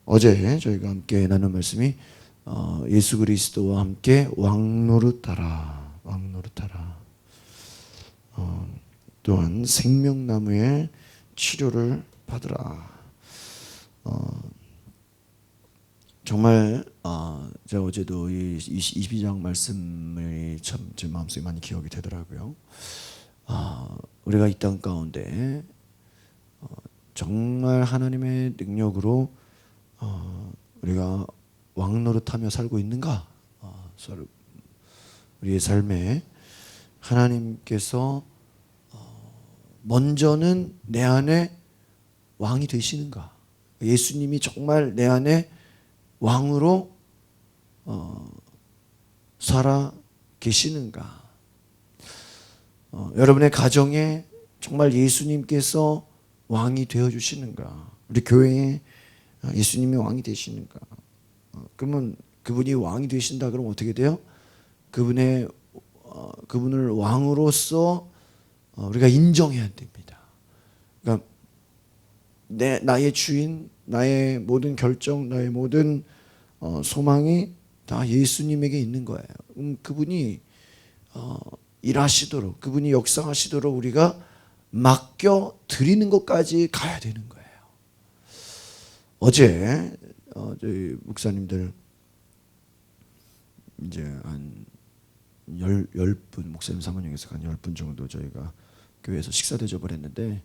어제 저희가 함께 나눈 말씀이 예수 그리스도와 함께 왕노릇하라, 왕노릇하라. 또한 생명나무의 치료를 받으라. 정말 제가 어제도 이 22장 말씀이 참 제 마음속에 많이 기억이 되더라고요. 우리가 이 땅 가운데 정말 하나님의 능력으로 우리가 왕노릇하며 살고 있는가? 우리의 삶에 하나님께서 먼저는 내 안에 왕이 되시는가? 예수님이 정말 내 안에 왕으로 살아 계시는가? 여러분의 가정에 정말 예수님께서 왕이 되어 주시는가? 우리 교회에 예수님이 왕이 되시는가? 그러면 그분이 왕이 되신다 그러면 어떻게 돼요? 그분을 왕으로서 우리가 인정해야 됩니다. 그러니까 나의 주인, 나의 모든 결정, 나의 모든 소망이 다 예수님에게 있는 거예요. 그분이 일하시도록, 그분이 역사하시도록 우리가 맡겨 드리는 것까지 가야 되는 거예요. 어제 저희 목사님들 이제 한 10분, 목사님 사모님께서 한 10분 정도 저희가 교회에서 식사 대접을 했는데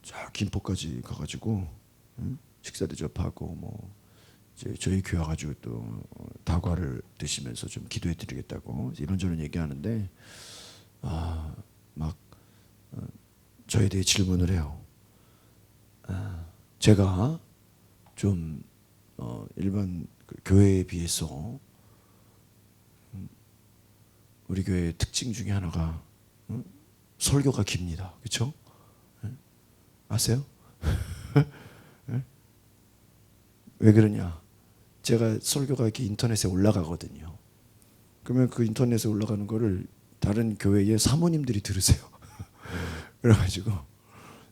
저 김포까지 가가지고 식사 대접하고 뭐 이제 저희 교회 가지고 또 다과를 드시면서 좀 기도해 드리겠다고 이런저런 얘기하는데 막 저에 대해 질문을 해요. 제가 좀 일반 교회에 비해서 우리 교회의 특징 중에 하나가 설교가 깁니다. 그렇죠? 아세요? 왜 그러냐? 제가 설교가 이렇게 인터넷에 올라가거든요. 그러면 그 인터넷에 올라가는 거를 다른 교회의 사모님들이 들으세요. 그래가지고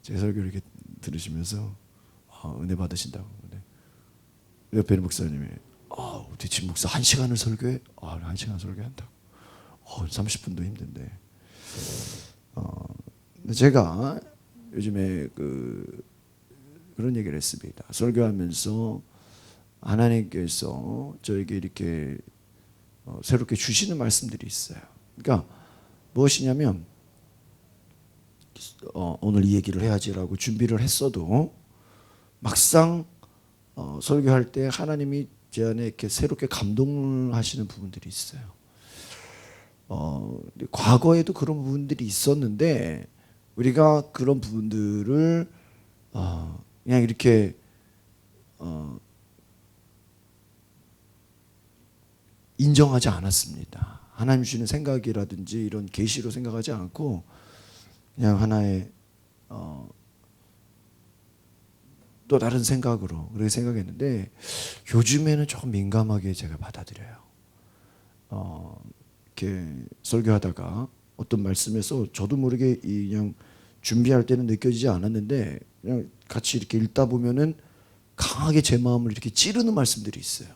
제 설교를 이렇게 들으시면서 은혜 받으신다고. 옆에 있는 목사님이 우리 집 목사 1시간을 설교해? 1시간 설교한다고. 30분도 힘든데. 제가 요즘에 그런 얘기를 했습니다. 설교하면서 하나님께서 저에게 이렇게 새롭게 주시는 말씀들이 있어요. 그러니까 무엇이냐면 오늘 이 얘기를 해야지라고 준비를 했어도 막상 설교할 때 하나님이 제 안에 이렇게 새롭게 감동을 하시는 부분들이 있어요. 과거에도 그런 부분들이 있었는데 우리가 그런 부분들을 그냥 이렇게 인정하지 않았습니다. 하나님 주시는 생각이라든지 이런 계시로 생각하지 않고 그냥 하나의 또 다른 생각으로 그렇게 생각했는데 요즘에는 조금 민감하게 제가 받아들여요. 이렇게 설교하다가 어떤 말씀에서 저도 모르게 그냥 준비할 때는 느껴지지 않았는데 그냥 같이 이렇게 읽다 보면은 강하게 제 마음을 이렇게 찌르는 말씀들이 있어요.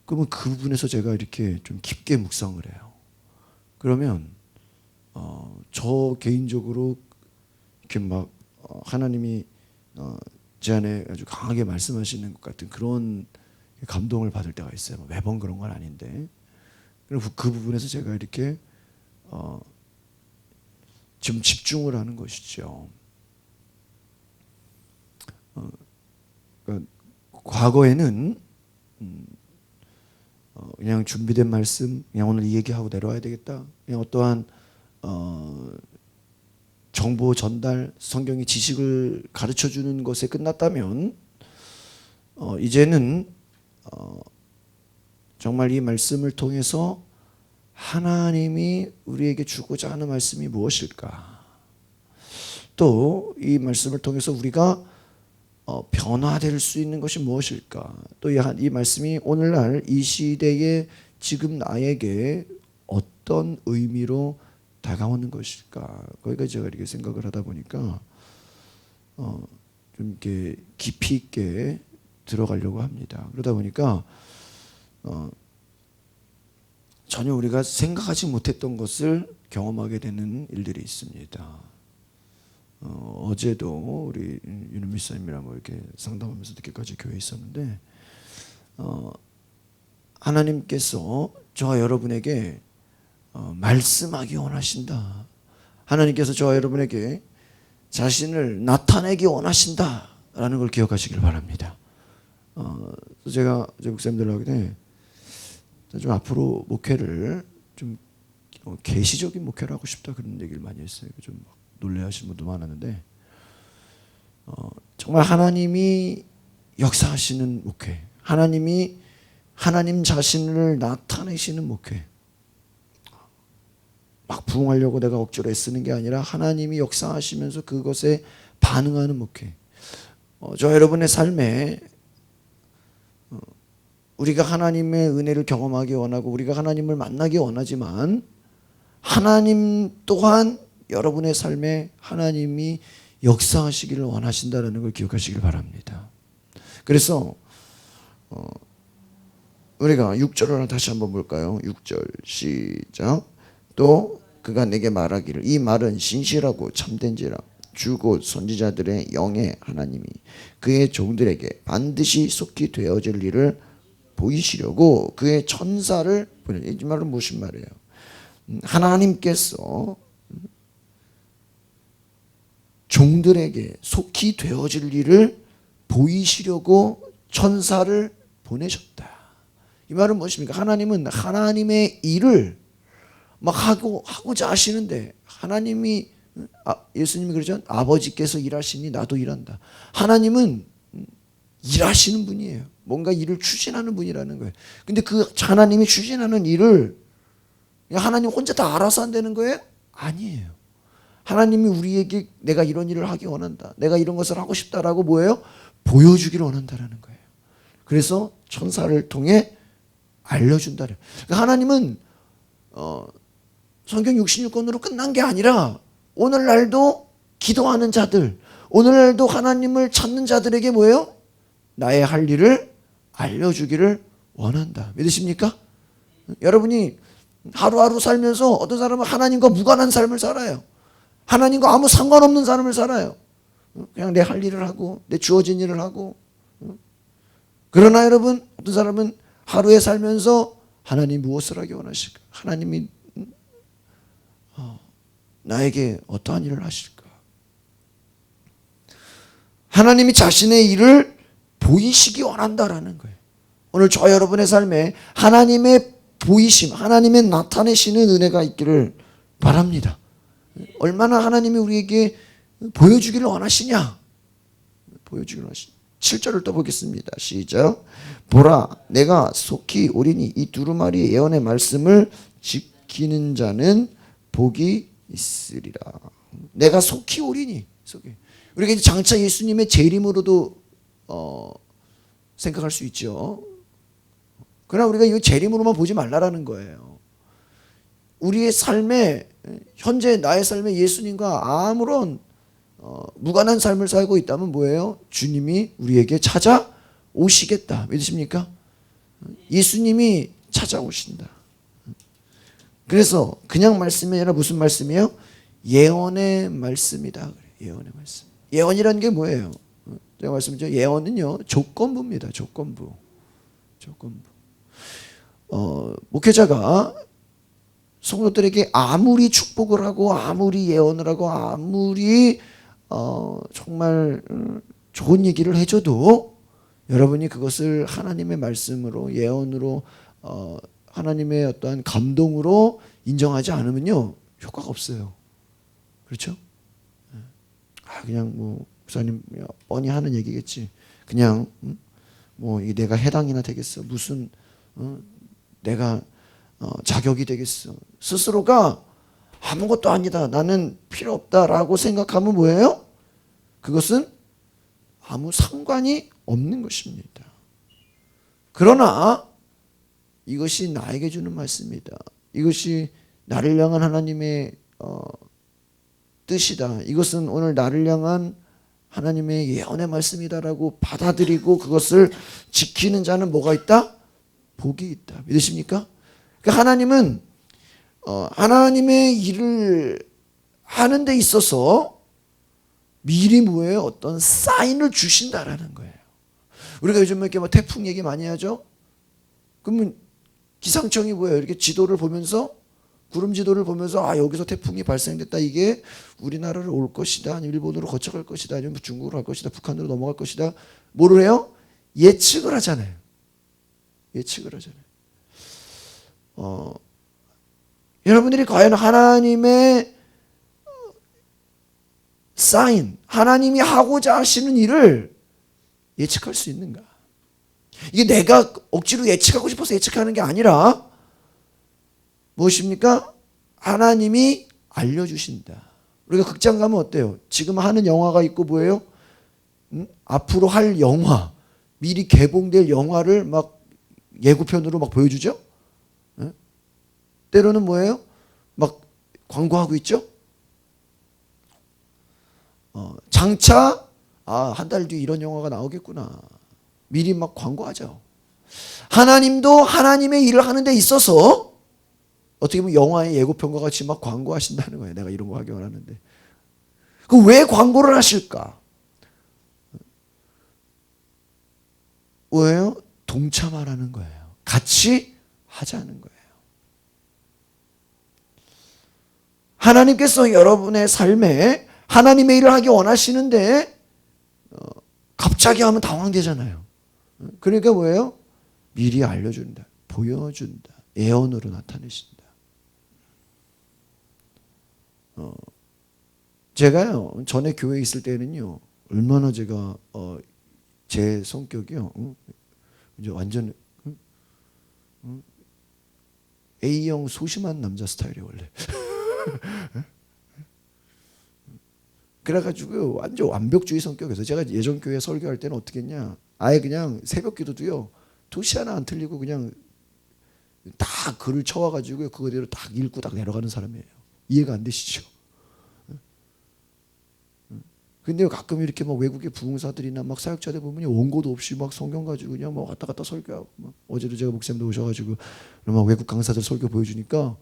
그러면 그 부분에서 제가 이렇게 좀 깊게 묵상을 해요. 그러면 저 개인적으로 이렇게 막 하나님이 제 안에 아주 강하게 말씀하시는 것 같은 그런 감동을 받을 때가 있어요. 매번 그런 건 아닌데. 그리고 그 부분에서 제가 이렇게 좀 집중을 하는 것이죠. 그러니까 과거에는 그냥 준비된 말씀, 그냥 오늘 이 얘기하고 내려와야 되겠다. 그냥 어떠한 정보 전달, 성경의 지식을 가르쳐 주는 것에 끝났다면 이제는 정말 이 말씀을 통해서 하나님이 우리에게 주고자 하는 말씀이 무엇일까? 또 이 말씀을 통해서 우리가 변화될 수 있는 것이 무엇일까? 또 이 말씀이 오늘날 이 시대에 지금 나에게 어떤 의미로 다가오는 것일까? 거기까지 제가 이렇게 생각을 하다 보니까 좀 이렇게 깊이 있게 들어가려고 합니다. 그러다 보니까 전혀 우리가 생각하지 못했던 것을 경험하게 되는 일들이 있습니다. 어제도 우리 윤은미 사님이랑 뭐 이렇게 상담하면서 늦게까지 교회에 있었는데 하나님께서 저와 여러분에게 말씀하기 원하신다. 하나님께서 저와 여러분에게 자신을 나타내기 원하신다라는 걸 기억하시길 바랍니다. 제가 제 목사님들하고 하게 좀 앞으로 목회를 좀 계시적인 목회를 하고 싶다 그런 얘기를 많이 했어요. 좀 놀래하시는 분도 많았는데 정말 하나님이 역사하시는 목회, 하나님이 하나님 자신을 나타내시는 목회, 막 부흥하려고 내가 억지로 애쓰는 게 아니라 하나님이 역사하시면서 그것에 반응하는 목회. 저 여러분의 삶에 우리가 하나님의 은혜를 경험하기 원하고 우리가 하나님을 만나기 원하지만 하나님 또한 여러분의 삶에 하나님이 역사하시기를 원하신다는 걸 기억하시길 바랍니다. 그래서 우리가 6절을 다시 한번 볼까요? 6절 시작. 또 그가 내게 말하기를 이 말은 신실하고 참된지라 주 곧 선지자들의 영의 하나님이 그의 종들에게 반드시 속히 되어질 일을 보이시려고 그의 천사를 보내. 이 말은 무슨 말이에요? 하나님께서 종들에게 속히 되어질 일을 보이시려고 천사를 보내셨다. 이 말은 무엇입니까? 하나님은 하나님의 일을 막 하고자 하시는데 하나님이 예수님이 그러죠. 아버지께서 일하시니 나도 일한다. 하나님은 일하시는 분이에요. 뭔가 일을 추진하는 분이라는 거예요. 근데 그 하나님이 추진하는 일을 하나님 혼자 다 알아서 한다는 거예요? 아니에요. 하나님이 우리에게 내가 이런 일을 하기 원한다. 내가 이런 것을 하고 싶다라고 뭐예요? 보여주기를 원한다라는 거예요. 그래서 천사를 통해 알려준다. 그러니까 하나님은 성경 66권으로 끝난 게 아니라 오늘날도 기도하는 자들, 오늘날도 하나님을 찾는 자들에게 뭐예요? 나의 할 일을 알려주기를 원한다. 믿으십니까? 여러분이 하루하루 살면서 어떤 사람은 하나님과 무관한 삶을 살아요. 하나님과 아무 상관없는 삶을 살아요. 그냥 내 할 일을 하고 내 주어진 일을 하고. 그러나 여러분 어떤 사람은 하루에 살면서 하나님 무엇을 하기 원하실까? 하나님이 나에게 어떠한 일을 하실까? 하나님이 자신의 일을 보이시기 원한다라는 거예요. 오늘 저 여러분의 삶에 하나님의 보이심, 하나님의 나타내시는 은혜가 있기를 바랍니다. 얼마나 하나님이 우리에게 보여주기를 원하시냐? 보여주기를 원하시냐? 7절을 또 보겠습니다. 시작. 보라, 내가 속히 오리니 이 두루마리 예언의 말씀을 지키는 자는 복이 있으리라. 내가 속히 오리니. 우리가 이제 장차 예수님의 재림으로도 생각할 수 있죠. 그러나 우리가 이 재림으로만 보지 말라라는 거예요. 우리의 삶에 현재 나의 삶에 예수님과 아무런 무관한 삶을 살고 있다면 뭐예요? 주님이 우리에게 찾아오시겠다. 믿으십니까? 예수님이 찾아오신다. 그래서 그냥 말씀이 아니라 무슨 말씀이에요? 예언의 말씀이다. 예언의 말씀. 예언이라는 게 뭐예요? 제가 말씀드렸죠. 예언은요 조건부입니다. 조건부. 목회자가 성도들에게 아무리 축복을 하고 아무리 예언을 하고 아무리 정말 좋은 얘기를 해줘도 여러분이 그것을 하나님의 말씀으로 예언으로 하나님의 어떠한 감동으로 인정하지 않으면요 효과가 없어요. 그렇죠? 그냥 뭐 목사님 뻔히 하는 얘기겠지. 그냥 뭐 이게 내가 해당이나 되겠어. 무슨 내가 자격이 되겠어. 스스로가 아무것도 아니다. 나는 필요 없다라고 생각하면 뭐예요? 그것은 아무 상관이 없는 것입니다. 그러나 이것이 나에게 주는 말씀이다. 이것이 나를 향한 하나님의 뜻이다. 이것은 오늘 나를 향한 하나님의 예언의 말씀이다라고 받아들이고 그것을 지키는 자는 뭐가 있다? 복이 있다. 믿으십니까? 그러니까 하나님은 하나님의 일을 하는 데 있어서 미리 뭐예요? 어떤 사인을 주신다라는 거예요. 우리가 요즘 이렇게 뭐 태풍 얘기 많이 하죠? 그러면 기상청이 뭐예요? 이렇게 지도를 보면서 구름 지도를 보면서 여기서 태풍이 발생됐다. 이게 우리나라를 올 것이다. 아니면 일본으로 거쳐갈 것이다. 아니면 중국으로 갈 것이다. 북한으로 넘어갈 것이다. 뭐를 해요? 예측을 하잖아요. 예측을 하잖아요. 여러분들이 과연 하나님의 사인, 하나님이 하고자 하시는 일을 예측할 수 있는가? 이게 내가 억지로 예측하고 싶어서 예측하는 게 아니라 무엇입니까? 하나님이 알려주신다. 우리가 극장 가면 어때요? 지금 하는 영화가 있고 뭐예요? 앞으로 할 영화, 미리 개봉될 영화를 막 예고편으로 막 보여주죠? 때로는 뭐예요? 막 광고하고 있죠? 장차 한 달 뒤 이런 영화가 나오겠구나. 미리 막 광고하죠. 하나님도 하나님의 일을 하는 데 있어서 어떻게 보면 영화의 예고편과 같이 막 광고하신다는 거예요. 내가 이런 거 하기 원하는데. 그럼 왜 광고를 하실까? 왜요? 동참하라는 거예요. 같이 하자는 거예요. 하나님께서 여러분의 삶에 하나님의 일을 하기 원하시는데 갑자기 하면 당황되잖아요. 그러니까 뭐예요? 미리 알려준다. 보여준다. 예언으로 나타내신다. 제가요 전에 교회에 있을 때는요 얼마나 제가 제 성격이요 이제 완전 A형 소심한 남자 스타일이에요 원래. 그래가지고 완전 완벽주의 성격이어서 제가 예전 교회 설교할 때는 어떻게 했냐, 아예 그냥 새벽 기도도요 도시 하나 안 틀리고 그냥 다 글을 쳐와가지고 그거대로 딱 읽고 딱 내려가는 사람이에요. 이해가 안 되시죠? 근데 가끔 이렇게 막 외국의 부흥사들이나 막 사역자들 보면 원고도 없이 막 성경 가지고 그냥 막 왔다 갔다 설교하고, 막 어제도 제가 목사님도 오셔가지고 막 외국 강사들 설교 보여주니까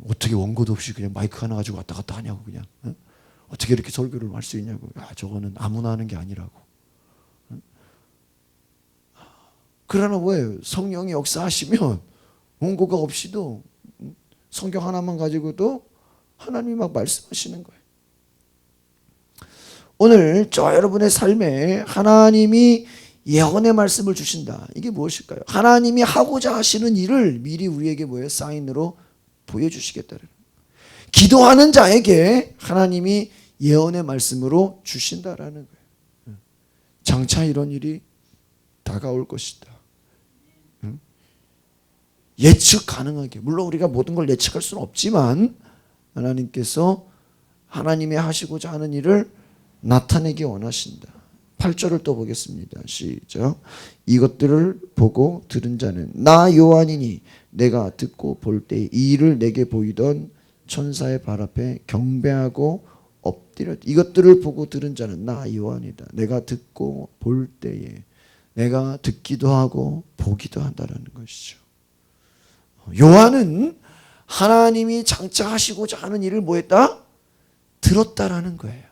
어떻게 원고도 없이 그냥 마이크 하나 가지고 왔다 갔다 하냐고, 그냥 어떻게 이렇게 설교를 할 수 있냐고. 저거는 아무나 하는 게 아니라고. 그러나 뭐예요? 성령이 역사하시면 원고가 없이도 성경 하나만 가지고도 하나님이 막 말씀하시는 거예요. 오늘 저 여러분의 삶에 하나님이 예언의 말씀을 주신다. 이게 무엇일까요? 하나님이 하고자 하시는 일을 미리 우리에게 뭐예요? 사인으로 보여주시겠다는. 기도하는 자에게 하나님이 예언의 말씀으로 주신다라는 거예요. 장차 이런 일이 다가올 것이다. 예측 가능하게. 물론 우리가 모든 걸 예측할 수는 없지만 하나님께서 하나님의 하시고자 하는 일을 나타내기 원하신다. 8절을 또 보겠습니다. 시작. 이것들을 보고 들은 자는 나 요한이니 내가 듣고 볼 때 이 일을 내게 보이던 천사의 발 앞에 경배하고 엎드렸다. 이것들을 보고 들은 자는 나 요한이다. 내가 듣고 볼 때에 내가 듣기도 하고 보기도 한다라는 것이죠. 요한은 하나님이 장차 하시고자 하는 일을 뭐했다? 들었다라는 거예요.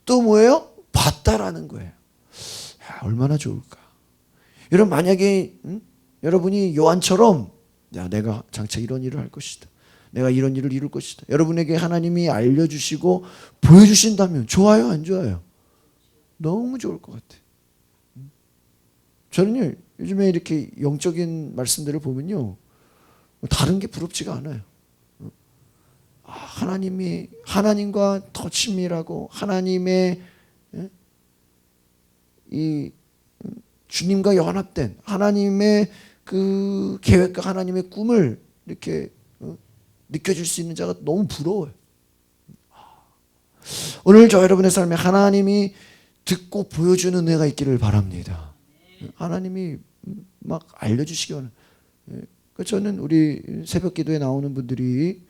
또 뭐예요? 봤다라는 거예요. 얼마나 좋을까. 여러분 만약에 여러분이 요한처럼 내가 장차 이런 일을 할 것이다. 내가 이런 일을 이룰 것이다. 여러분에게 하나님이 알려주시고 보여주신다면 좋아요, 안 좋아요? 너무 좋을 것 같아요. 저는요 요즘에 이렇게 영적인 말씀들을 보면요 다른 게 부럽지가 않아요. 하나님과 더 친밀하고 하나님의 이 주님과 연합된 하나님의 그 계획과 하나님의 꿈을 이렇게 느껴질 수 있는 자가 너무 부러워요. 오늘 저 여러분의 삶에 하나님이 듣고 보여주는 은혜가 있기를 바랍니다. 하나님이 막 알려주시기 원해요. 저는 우리 새벽 기도에 나오는 분들이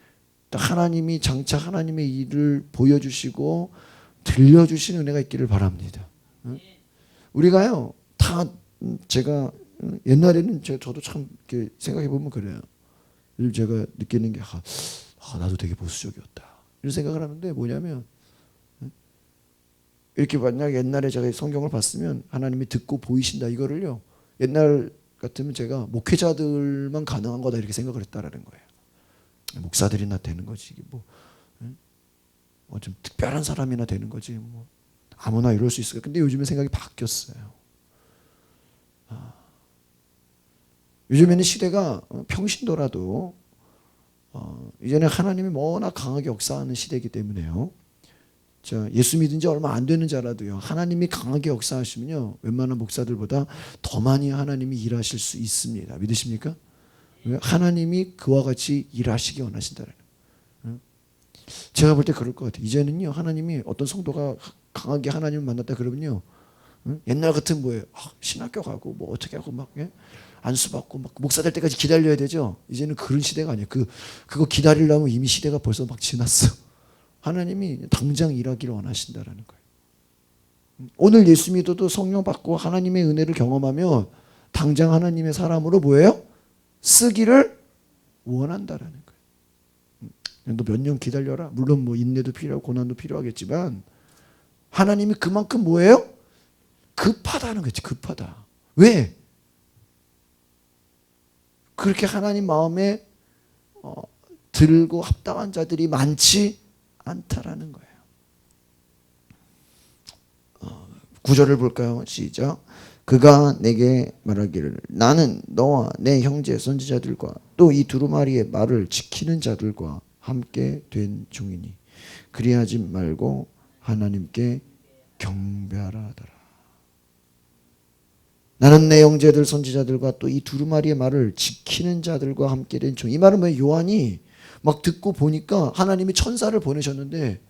하나님이 장차 하나님의 일을 보여주시고 들려주시는 은혜가 있기를 바랍니다. 우리가요 다 제가 옛날에는 저도 참 이렇게 생각해 보면 그래요. 요즘 제가 느끼는 게 나도 되게 보수적이었다 이런 생각을 하는데 뭐냐면 이렇게 만약 옛날에 제가 성경을 봤으면 하나님이 듣고 보이신다 이거를요 옛날 같으면 제가 목회자들만 가능한 거다 이렇게 생각을 했다라는 거예요. 목사들이나 되는 거지 뭐 좀 특별한 사람이나 되는 거지 뭐 아무나 이럴 수 있을까. 근데 요즘에 생각이 바뀌었어요. 요즘에는 시대가 평신도라도 이제는 하나님이 워낙 강하게 역사하는 시대이기 때문에요. 자, 예수 믿은 지 얼마 안 되는 자라도요. 하나님이 강하게 역사하시면요. 웬만한 목사들보다 더 많이 하나님이 일하실 수 있습니다. 믿으십니까? 하나님이 그와 같이 일하시기 원하신다는 거예요. 제가 볼 때 그럴 것 같아요. 이제는요. 하나님이 어떤 성도가 강하게 하나님을 만났다 그러면요. 옛날 같은 뭐예요. 신학교 가고 뭐 어떻게 하고 막 안수 받고 막 목사 될 때까지 기다려야 되죠. 이제는 그런 시대가 아니에요. 그거 기다리려면 이미 시대가 벌써 막 지났어. 하나님이 당장 일하기를 원하신다라는 거예요. 오늘 예수 믿어도 성령 받고 하나님의 은혜를 경험하면 당장 하나님의 사람으로 뭐예요? 쓰기를 원한다라는 거예요. 너 몇 년 기다려라. 물론 뭐 인내도 필요하고 고난도 필요하겠지만 하나님이 그만큼 뭐예요? 급하다는 거지. 급하다. 왜? 그렇게 하나님 마음에 들고 합당한 자들이 많지 않다라는 거예요. 9절을 볼까요? 시작. 그가 내게 말하기를 나는 너와 내 형제 선지자들과 또 이 두루마리의 말을 지키는 자들과 함께 된 종이니 그리하지 말고 하나님께 경배하라 하더라. 나는 내 형제들 선지자들과 또 이 두루마리의 말을 지키는 자들과 함께 된 종. 이 말은 뭐예요? 요한이 막 듣고 보니까 하나님이 천사를 보내셨는데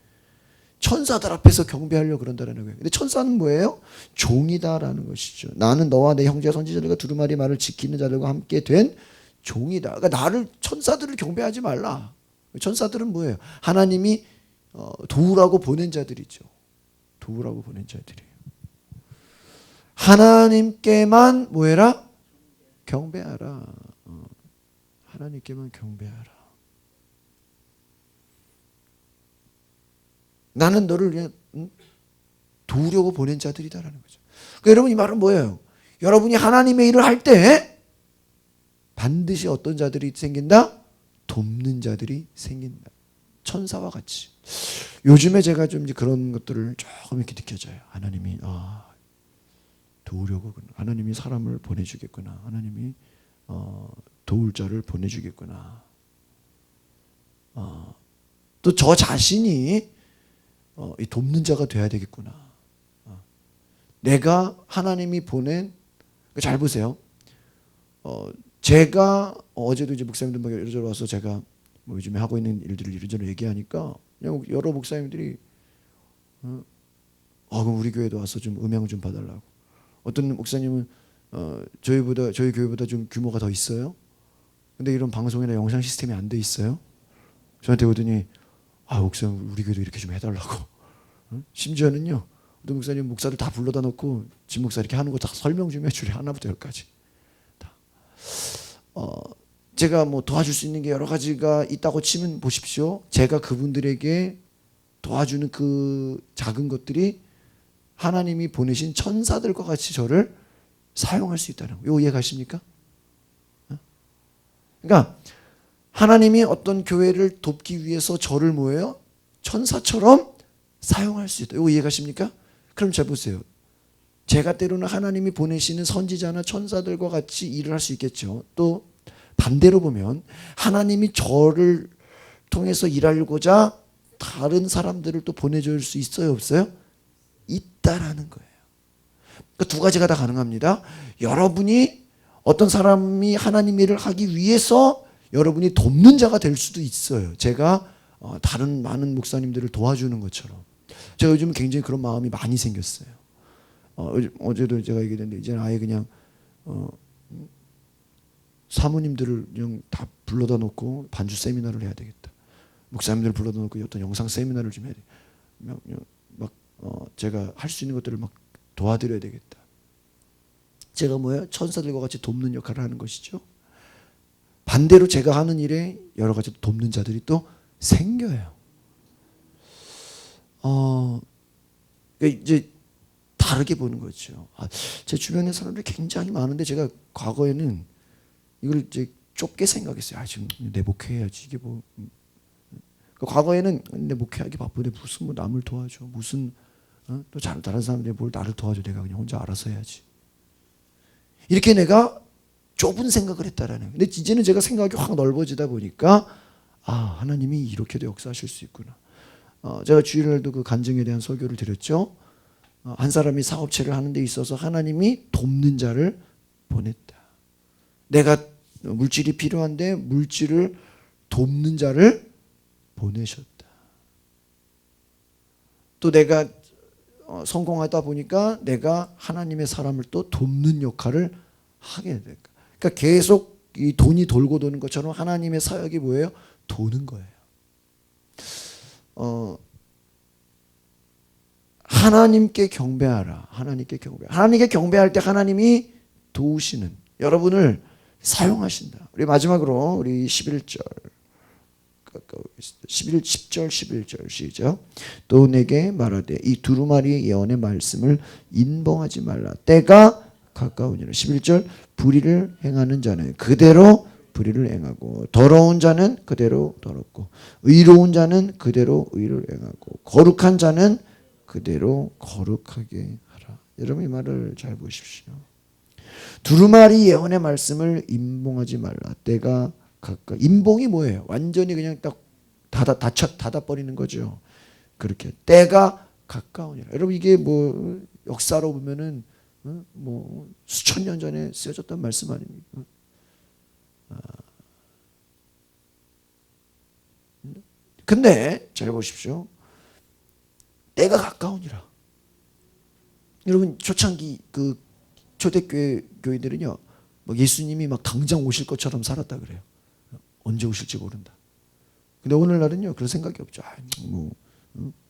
천사들 앞에서 경배하려고 그런다는 거예요. 근데 천사는 뭐예요? 종이다라는 것이죠. 나는 너와 내 형제 선지자들과 두루마리 말을 지키는 자들과 함께 된 종이다. 그러니까 나를 천사들을 경배하지 말라. 천사들은 뭐예요? 하나님이 도우라고 보낸 자들이죠. 도우라고 보낸 자들이에요. 하나님께만 뭐해라? 경배하라. 하나님께만 경배하라. 나는 너를 그냥 도우려고 보낸 자들이다라는 거죠. 그러니까 여러분 이 말은 뭐예요? 여러분이 하나님의 일을 할 때 반드시 어떤 자들이 생긴다? 돕는 자들이 생긴다. 천사와 같이. 요즘에 제가 좀 이제 그런 것들을 조금 이렇게 느껴져요. 하나님이 도우려고 하나님이 사람을 보내주겠구나. 하나님이 도울 자를 보내주겠구나. 또 저 자신이 이 돕는 자가 돼야 되겠구나. 내가 하나님이 보낸 잘 보세요. 제가 어제도 이제 목사님들 막 이러저러 와서 제가 뭐 요즘에 하고 있는 일들을 이러저러 얘기하니까 그냥 여러 목사님들이 그럼 우리 교회도 와서 좀 음향 좀 봐달라고. 어떤 목사님은 저희 교회보다 좀 규모가 더 있어요. 근데 이런 방송이나 영상 시스템이 안 돼 있어요. 저한테 오더니 목사님 우리 교회도 이렇게 좀 해달라고. 심지어는요. 어떤 목사님 목사들 다 불러다 놓고 진 목사 이렇게 하는 거 다 설명 좀 해주래. 하나부터 열까지. 제가 뭐 도와줄 수 있는 게 여러 가지가 있다고 치면 보십시오. 제가 그분들에게 도와주는 그 작은 것들이 하나님이 보내신 천사들과 같이 저를 사용할 수 있다는 거예요. 이해 가십니까? 그러니까 하나님이 어떤 교회를 돕기 위해서 저를 뭐예요? 천사처럼 사용할 수 있다. 이거 이해 가십니까? 그럼 잘 보세요. 제가 때로는 하나님이 보내시는 선지자나 천사들과 같이 일을 할 수 있겠죠. 또 반대로 보면 하나님이 저를 통해서 일하고자 다른 사람들을 또 보내줄 수 있어요? 없어요? 있다라는 거예요. 그러니까 두 가지가 다 가능합니다. 여러분이 어떤 사람이 하나님 일을 하기 위해서 여러분이 돕는 자가 될 수도 있어요. 제가 다른 많은 목사님들을 도와주는 것처럼. 제가 요즘 굉장히 그런 마음이 많이 생겼어요. 어제도 제가 얘기했는데 이제는 아예 그냥 사모님들을 그냥 다 불러다 놓고 반주 세미나를 해야 되겠다. 목사님들 불러놓고 어떤 영상 세미나를 좀 해야 돼. 제가 할 수 있는 것들을 막 도와드려야 되겠다. 제가 뭐예요? 천사들과 같이 돕는 역할을 하는 것이죠. 반대로 제가 하는 일에 여러 가지 돕는 자들이 또 생겨요. 이제 다르게 보는 거죠. 제 주변에 사람들이 굉장히 많은데 제가 과거에는 이걸 이제 좁게 생각했어요. 지금 내 목회해야지. 이게 뭐 과거에는 내 목회하기 바쁜데 무슨 뭐 남을 도와줘. 무슨 또 다른 사람들이 뭘 나를 도와줘. 내가 그냥 혼자 알아서 해야지. 이렇게 내가 좁은 생각을 했다라는. 근데 이제는 제가 생각이 확 넓어지다 보니까 하나님이 이렇게도 역사하실 수 있구나. 제가 주일날도 그 간증에 대한 설교를 드렸죠. 한 사람이 사업체를 하는 데 있어서 하나님이 돕는 자를 보냈다. 내가 물질이 필요한데 물질을 돕는 자를 보내셨다. 또 내가 성공하다 보니까 내가 하나님의 사람을 또 돕는 역할을 하게 될까. 그러니까 계속 이 돈이 돌고 도는 것처럼 하나님의 사역이 뭐예요? 도는 거예요. 하나님께 경배하라. 하나님께 경배할 때 하나님이 도우시는 여러분을 사용하신다. 우리 마지막으로 우리 11절 10절 11절 시작. 또 내게 말하되 이 두루마리 예언의 말씀을 인봉하지 말라. 때가 가까우니라. 11절 불의를 행하는 자는 그대로 불의를 행하고 더러운 자는 그대로 더럽고 의로운 자는 그대로 의를 행하고 거룩한 자는 그대로 거룩하게 하라. 여러분 이 말을 잘 보십시오. 두루마리 예언의 말씀을 인봉하지 말라. 때가 가까이. 인봉이 뭐예요? 완전히 그냥 딱 닫아버리는 거죠. 그렇게 때가 가까우니라. 여러분 이게 뭐 역사로 보면은 뭐 수천 년 전에 쓰여졌던 말씀 아닙니까? 근데 잘 보십시오. 때가 가까우니라. 여러분 초창기 그 초대교회 교회들은요, 막 예수님이 막 당장 오실 것처럼 살았다 그래요. 언제 오실지 모른다. 근데 오늘날은요 그런 생각이 없죠.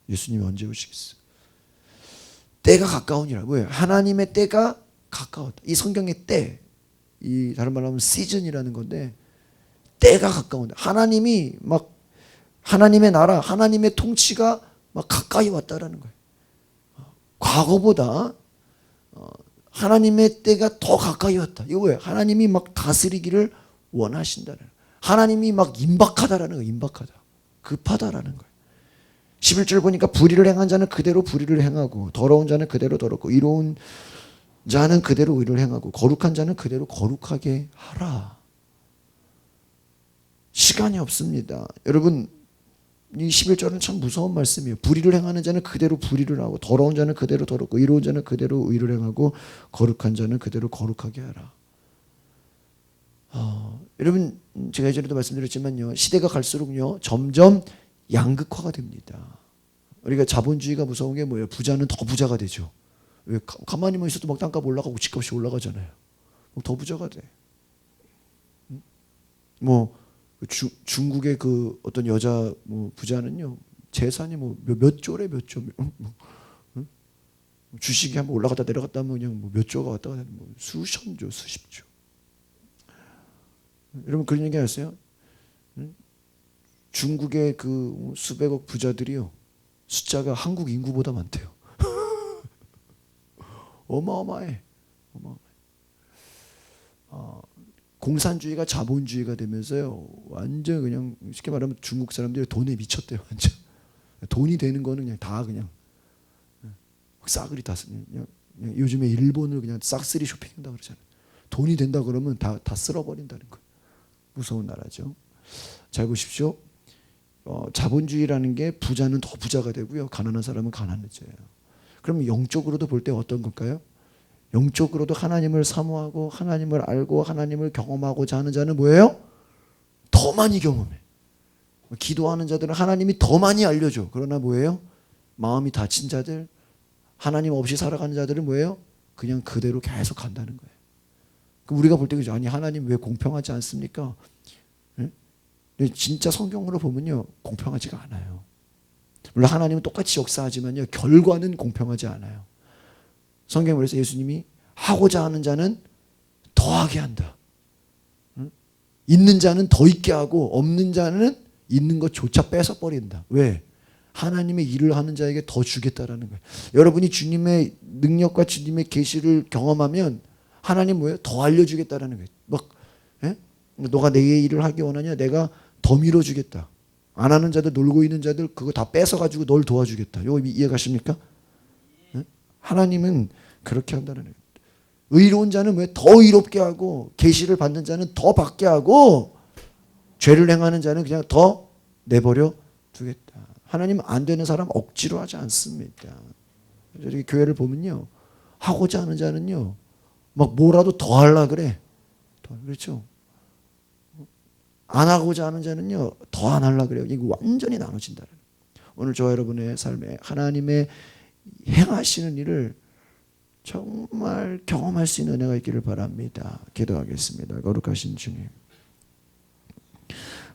예수님이 언제 오시겠어? 때가 가까우니라. 뭐예요? 하나님의 때가 가까웠다. 이 성경의 때, 이 다른 말로 하면 시즌이라는 건데 때가 가까운다. 하나님이 막 하나님의 나라, 하나님의 통치가 막 가까이 왔다라는 거예요. 과거보다 하나님의 때가 더 가까이 왔다. 이거 뭐예요? 하나님이 막 다스리기를 원하신다는 거예요. 하나님이 막 임박하다라는 거예요. 임박하다. 급하다라는 거예요. 11절 보니까 불의를 행한 자는 그대로 불의를 행하고 더러운 자는 그대로 더럽고 의로운 자는 그대로 의를 행하고 거룩한 자는 그대로 거룩하게 하라. 시간이 없습니다. 여러분 이 11절은 참 무서운 말씀이에요. 불의를 행하는 자는 그대로 불의를 하고 더러운 자는 그대로 더럽고 의로운 자는 그대로 의를 행하고 거룩한 자는 그대로 거룩하게 하라. 여러분 제가 예전에도 말씀드렸지만요. 시대가 갈수록요 점점 양극화가 됩니다. 우리가 자본주의가 무서운 게 뭐예요? 부자는 더 부자가 되죠. 왜 가만히만 있어도 막 땅값 올라가고 집값이 올라가잖아요. 더 부자가 돼. 뭐 중국의 그 어떤 여자 뭐 부자는요 재산이 뭐 몇 조래 몇 조. 주식이 한번 올라갔다 내려갔다 하면 그냥 뭐 몇 조가 왔다 갔다 뭐 수천조 수십조. 여러분 그런 얘기 아세요? 중국의 그 수백억 부자들이요 숫자가 한국 인구보다 많대요. 어마어마해. 공산주의가 자본주의가 되면서요 완전 그냥 쉽게 말하면 중국 사람들이 돈에 미쳤대요. 완전 돈이 되는 거는 그냥 다 그냥 싸그리 다 그냥 요즘에 일본을 그냥 싹쓸이 쇼핑한다 그러잖아요. 돈이 된다 그러면 다 쓸어버린다는 거예요. 무서운 나라죠. 잘 보십시오. 자본주의라는 게 부자는 더 부자가 되고요. 가난한 사람은 가난해져요. 그럼 영적으로도 볼 때 어떤 걸까요? 영적으로도 하나님을 사모하고 하나님을 알고 하나님을 경험하고자 하는 자는 뭐예요? 더 많이 경험해. 기도하는 자들은 하나님이 더 많이 알려줘. 그러나 뭐예요? 마음이 다친 자들, 하나님 없이 살아가는 자들은 뭐예요? 그냥 그대로 계속 간다는 거예요. 그럼 우리가 볼 때 그죠? 아니 하나님 왜 공평하지 않습니까? 네? 근데 진짜 성경으로 보면요, 공평하지가 않아요. 물론 하나님은 똑같이 역사하지만요, 결과는 공평하지 않아요. 성경에 그래서 예수님이 하고자 하는 자는 더하게 한다. 있는 자는 더 있게 하고 없는 자는 있는 것조차 뺏어버린다. 왜? 하나님의 일을 하는 자에게 더 주겠다라는 거예요. 여러분이 주님의 능력과 주님의 계시를 경험하면 하나님 뭐예요? 더 알려주겠다라는 거예요. 막 너가 내 일을 하기 원하냐? 내가 더 밀어주겠다. 안 하는 자들, 놀고 있는 자들 그거 다 뺏어가지고 널 도와주겠다. 이거 이해가십니까? 하나님은 그렇게 한다는 거예요. 의로운 자는 왜 더 의롭게 하고 계시를 받는 자는 더 받게 하고 죄를 행하는 자는 그냥 더 내버려 두겠다. 하나님은 안 되는 사람 억지로 하지 않습니다. 이렇게 교회를 보면요, 하고자 하는 자는요 막 뭐라도 더 하려 그래. 그렇죠? 안 하고자 하는 자는요 더 안 하려 그래요. 이거 완전히 나눠진다. 오늘 저와 여러분의 삶에 하나님의 행하시는 일을 정말 경험할 수 있는 은혜가 있기를 바랍니다. 기도하겠습니다. 거룩하신 주님,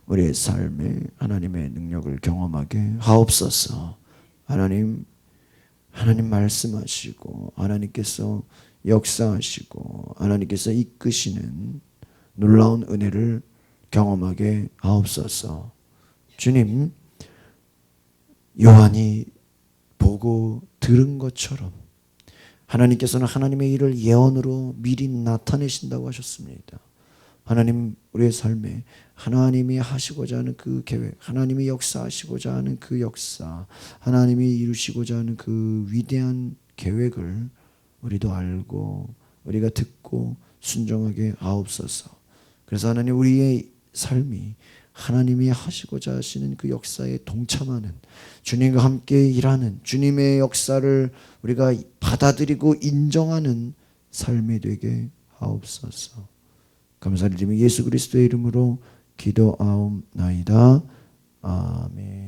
우리의 삶에 하나님의 능력을 경험하게 하옵소서. 하나님 말씀하시고 하나님께서 역사하시고 하나님께서 이끄시는 놀라운 은혜를 경험하게 하옵소서. 주님, 요한이 보고 들은 것처럼 하나님께서는 하나님의 일을 예언으로 미리 나타내신다고 하셨습니다. 하나님, 우리의 삶에 하나님이 하시고자 하는 그 계획, 하나님이 역사하시고자 하는 그 역사, 하나님이 이루시고자 하는 그 위대한 계획을 우리도 알고 우리가 듣고 순종하게 하옵소서. 그래서 하나님, 우리의 삶이 하나님이 하시고자 하시는 그 역사에 동참하는, 주님과 함께 일하는, 주님의 역사를 우리가 받아들이고 인정하는 삶이 되게 하옵소서. 감사드리며 예수 그리스도의 이름으로 기도하옵나이다. 아멘.